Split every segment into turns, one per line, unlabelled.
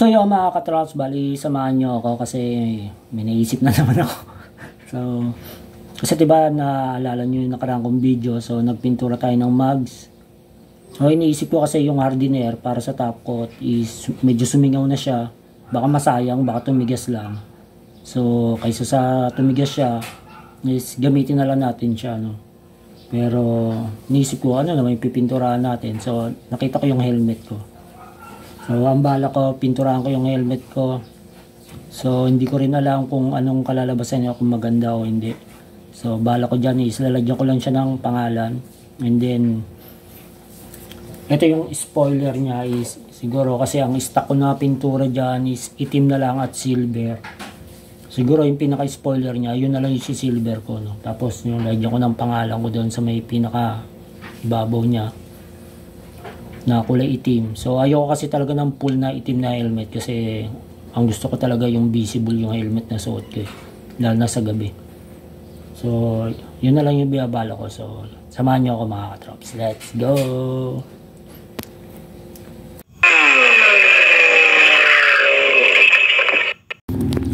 So yung mga katrops, bali samahan nyo ako kasi may naisip na naman ako. So, kasi diba naalala nyo yung nakaraan kong video, so nagpintura tayo ng mugs. So iniisip ko kasi yung hardener para sa top coat is medyo sumingaw na siya. Baka masayang, baka tumigas lang. So kaysa sa tumigas siya, is gamitin na lang natin siya, no? Pero iniisip ko ano naman yung pipinturahan natin. So nakita ko yung helmet ko. So ang bala ko, pinturahan ko yung helmet ko. So hindi ko rin alam kung anong kalalabasan niya, kung maganda o hindi. So bala ko dyan is lalagyan ko lang siya ng pangalan. And then ito yung spoiler niya is siguro kasi ang stock ko na pintura dyan is itim na lang at silver. Siguro yung pinaka spoiler niya yun na lang yung si silver ko, no? Tapos yung lagyan ko ng pangalan ko doon sa may pinaka ibabaw niya na kulay itim. So ayoko kasi talaga ng full na itim na helmet kasi ang gusto ko talaga yung visible yung helmet na suot ko, lalo na sa gabi. So yun na lang yung binabala ko. So samahan nyo ako mga katrops. Let's go!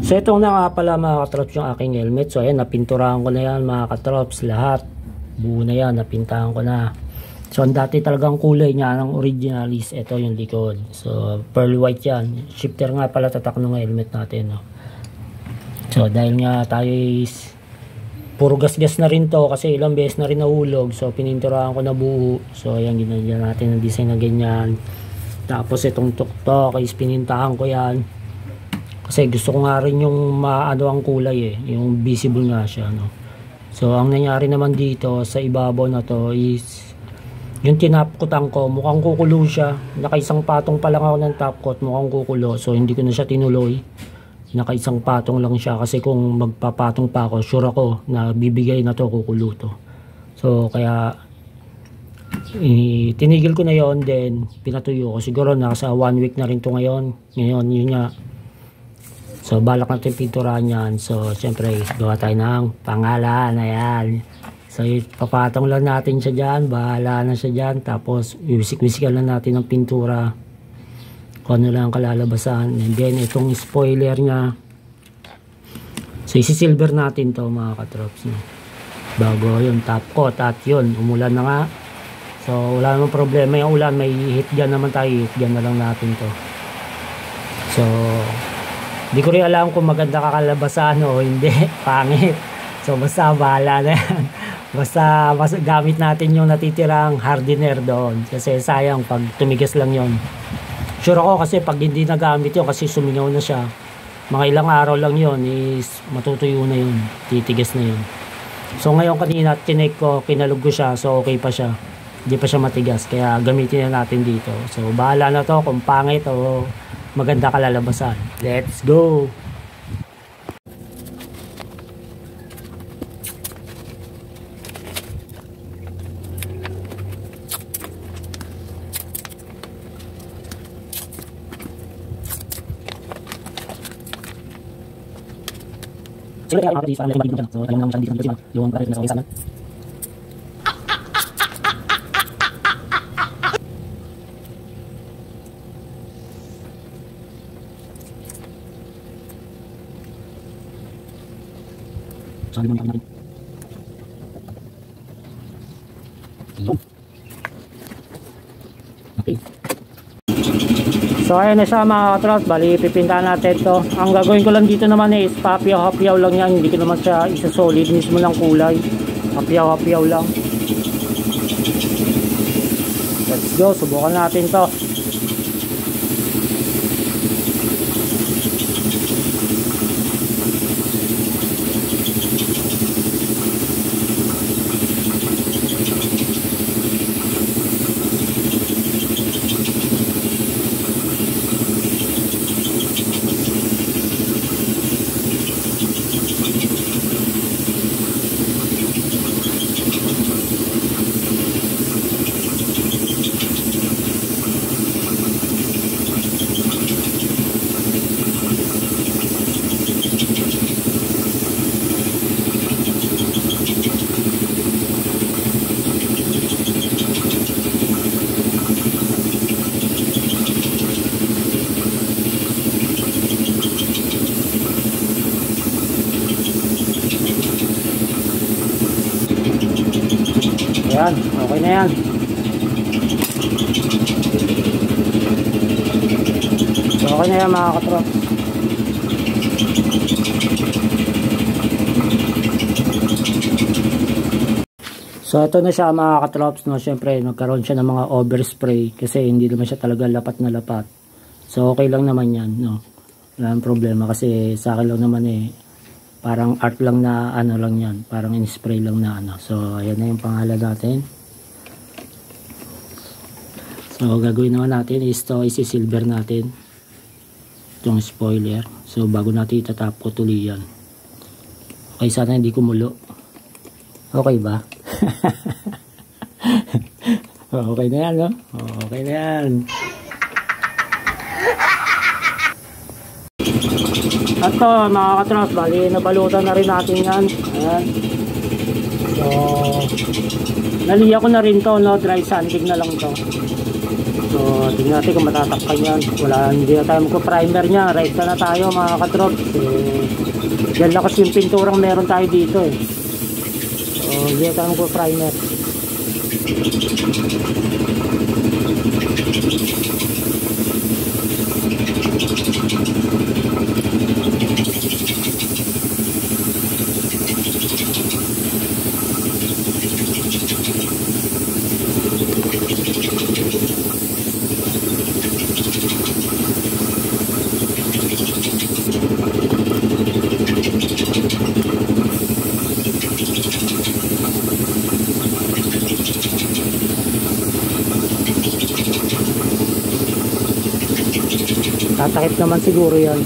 So itong na nga pala mga katrops yung aking helmet. So ayan, napinturahan ko na yan mga katrops. Lahat buo na yan, napintahan ko na. So ang dati talagang kulay niya ng original is ito yung likod. So pearl white yan. Shifter nga pala tatak ng helmet natin, no? So dahil nga tayo is puro gas-gas na rin to kasi ilang beses na rin nahulog. So pininturahan ko na buo. So ayan, ginagyan natin ng design na ganyan. Tapos itong tuktok is pinintahan ko yan. Kasi gusto ko nga rin yung maano ang kulay yung visible nga siya, no? So ang nangyari naman dito sa ibabaw na to is yung tinapkutan ko, mukhang kukulo siya. Nakaisang patong pa lang ako ng top coat, mukhang kukulo. So hindi ko na siya tinuloy. Nakaisang patong lang siya kasi kung magpapatong pa ako, sure ako na bibigay na to, kukulo to. So kaya tinigil ko na yon, then pinatuyo ko. Siguro nasa 1 week na rin to ngayon. Ngayon yun nga. So balak natin pinturahan yan. So syempre gawa tayo ng pangalan. Ayan. So papatong lang natin siya dyan. Bahala na siya dyan. Tapos iwisik-wisikan lang natin ng pintura kung ano lang kalalabasan. And then itong spoiler nya, so isi-silver natin to mga katrops, no? Bago yung top coat. At yun, umulan na nga. So wala namang problema yung ulan. May hit dyan naman tayo. Hit dyan na lang natin to. So di ko rin alam kung maganda kakalabasan o hindi. Pangit. So basta bahala na yan. Basta gamit natin yung natitirang hardener doon. Kasi sayang pag tumigas lang yon. Sure ako kasi pag hindi nagamit yun kasi sumingaw na siya. Mga ilang araw lang yon is matutuyo na yun. Titigas na yun. So ngayon kanina tinek ko, kinalog ko siya. So okay pa siya. Hindi pa siya matigas. Kaya gamitin na natin dito. So bahala na to kung pangit o maganda kalalabasan. Let's go! Siguro kaya ako dito sa mga dito. So alam naman siya dito yung para sa isa na. So limon natin. Okay. So ayun na siya mga katrops, bali pipintahan natin to. Ang gagawin ko lang dito naman is papyaw-hapyaw lang yan. Hindi ko naman siya isa-solid mismo ng kulay. Hapyaw-hapyaw lang. Let's go, subukan natin to. Ayan, okay na yan. So, okay na yan mga katrops. So ito na siya mga katrops, no? Siyempre nagkaroon siya ng mga overspray kasi hindi naman siya talaga lapat na lapat. So okay lang naman yan, no? Wala nang problema kasi sa akin lang naman parang art lang na ano lang yan, parang in-spray lang na ano. So ayan na yung pangalan natin. So gagawin naman natin is ito, isi-silver natin itong spoiler. So bago natin itatap ko tuloy yan. Okay, sana hindi kumulo. Okay ba? Okay na yan, no? Okay na yan. At to mga katrops, bali nabalutan na rin natin yan. Ayan. So naliya ko na rin to, no? Dry sanding na lang to. So tingnan natin kung matatakpan yan. Hindi na tayo magpa-primer nya. Right na tayo mga katrops. Yan lang kasi yung pinturang meron tayo dito So hindi na tayo magpa-primer. Tatakip naman siguro yan.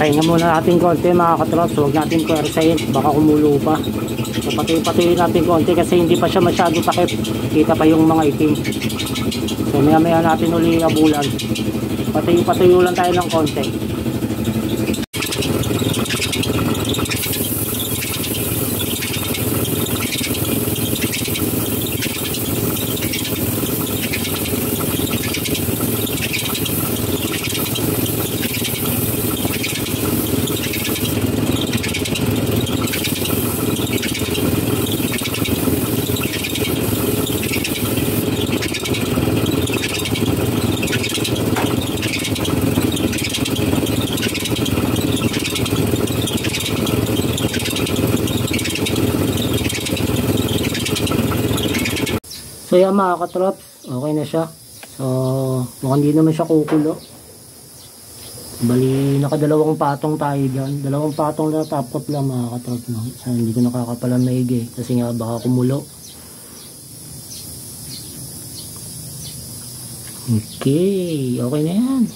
Pahinga muna natin konti mga katrops, huwag natin kuwersahin, baka kumulo pa. So pati-pati natin konti kasi hindi pa siya masyado takip, kita pa yung mga itim. So maya maya natin uli abulan, pati-pati lang tayo ng konti. So yan mga katrops, okay na siya. So mukhang hindi naman siya kukulo. Bali nakadalawang patong tayo dyan. Dalawang patong na tapot lang mga katrops, no? So, hindi ko nakakapalan maigi kasi nga baka kumulo. Okay, okay na yan.